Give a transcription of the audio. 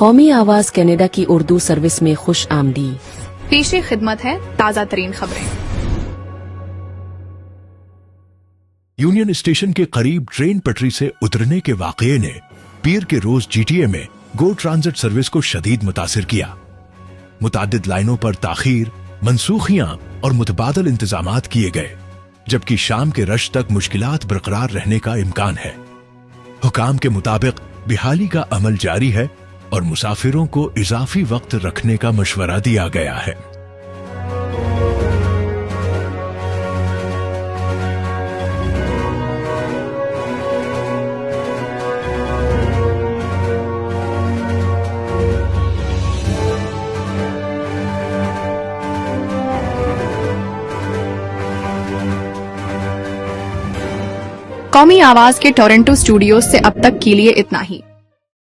कौमी आवाज कनाडा की उर्दू सर्विस में खुश आमदी। पेशे खिदमत है ताज़ा तरीन खबरें। यूनियन स्टेशन के करीब ट्रेन पटरी से उतरने के वाकये ने पीर के रोज जीटीए में गो ट्रांजिट सर्विस को शदीद मुतासिर किया। मुतादिद लाइनों पर ताखीर, मनसूखियां और मुतबादल इंतजामात किए गए, जबकि शाम के रश तक मुश्किलात बरकरार रहने का इम्कान है। हुकाम के मुताबिक बिहाली का अमल जारी है और मुसाफिरों को इजाफी वक्त रखने का मशवरा दिया गया है। कौमी आवाज के टोरंटो स्टूडियो से अब तक के लिए इतना ही।